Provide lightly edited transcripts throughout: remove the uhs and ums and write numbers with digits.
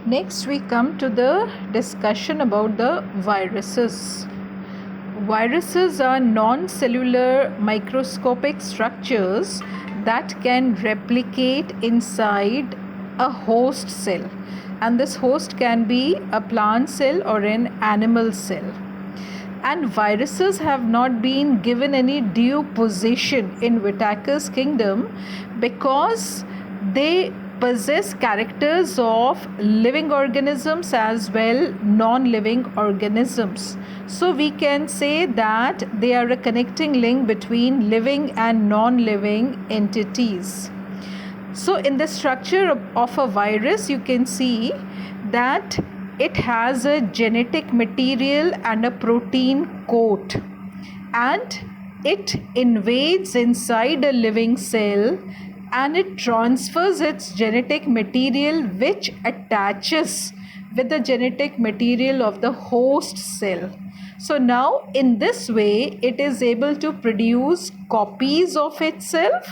Next, we come to the discussion about the viruses. Viruses are non-cellular microscopic structures that can replicate inside a host cell, and this host can be a plant cell or an animal cell. And viruses have not been given any due position in Whitaker's kingdom because they possess characters of living organisms as well non-living organisms. So we can say that they are a connecting link between living and non-living entities. So in the structure of a virus, you can see that it has a genetic material and a protein coat, and it invades inside a living cell and it transfers its genetic material, which attaches with the genetic material of the host cell. So now in this way it is able to produce copies of itself,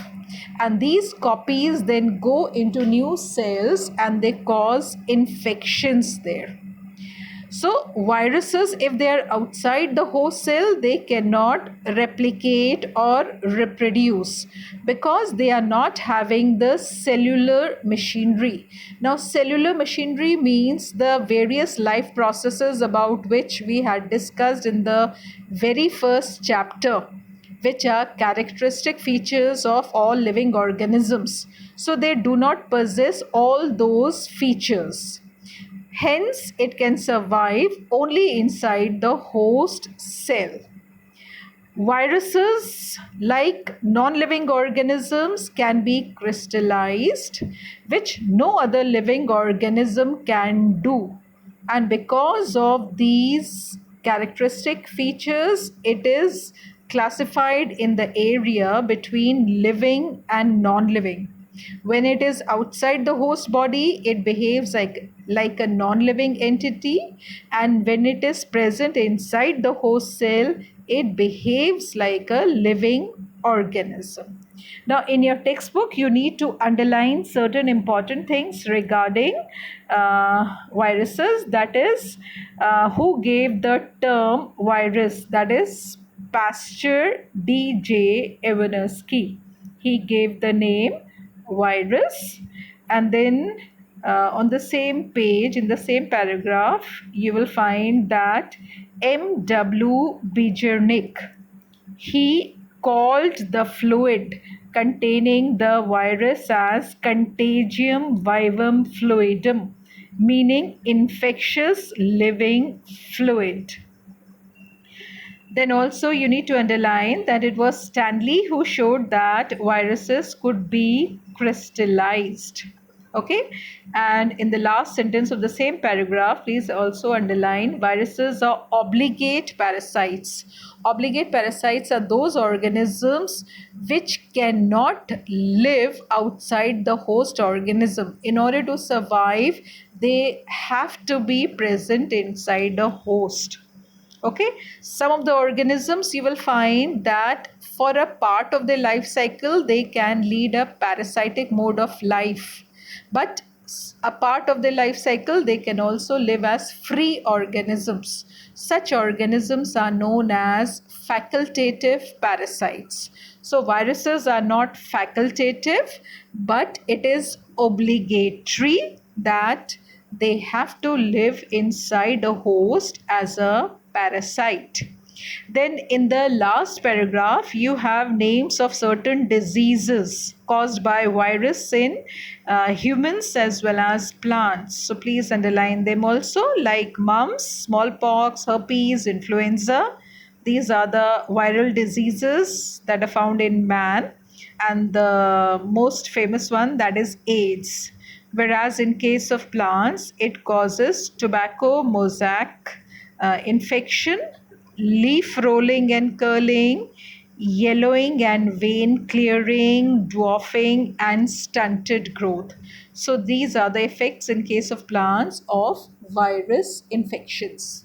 and these copies then go into new cells and they cause infections there. So viruses, if they are outside the host cell, they cannot replicate or reproduce because they are not having the cellular machinery. Now cellular machinery means the various life processes about which we had discussed in the very first chapter, which are characteristic features of all living organisms. So they do not possess all those features. Hence, it can survive only inside the host cell. Viruses, like non-living organisms, can be crystallized, which no other living organism can do. And because of these characteristic features, it is classified in the area between living and non-living. When it is outside the host body, it behaves like a non-living entity, and when it is present inside the host cell, it behaves like a living organism. Now, in your textbook, you need to underline certain important things regarding viruses. That is, who gave the term virus? That is Pasteur D.J. Ivanovsky. He gave the name virus, and then on the same page, in the same paragraph, you will find that M.W. Bejernik, he called the fluid containing the virus as contagium vivum fluidum, meaning infectious living fluid. Then also you need to underline that it was Stanley who showed that viruses could be crystallized. Okay, and in the last sentence of the same paragraph, please also underline viruses are obligate parasites. Obligate parasites are those organisms which cannot live outside the host organism. In order to survive, they have to be present inside the host. Okay, some of the organisms you will find that for a part of their life cycle they can lead a parasitic mode of life, but a part of their life cycle they can also live as free organisms. Such organisms are known as facultative parasites. So viruses are not facultative, but it is obligatory that they have to live inside a host as a parasite. Then in the last paragraph, you have names of certain diseases caused by virus in humans as well as plants. So please underline them also, like mumps, smallpox, herpes, influenza. These are the viral diseases that are found in man, and the most famous one, that is AIDS. Whereas in case of plants, it causes tobacco mosaic infection, leaf rolling and curling, yellowing and vein clearing, dwarfing, and stunted growth. So these are the effects in case of plants of virus infections.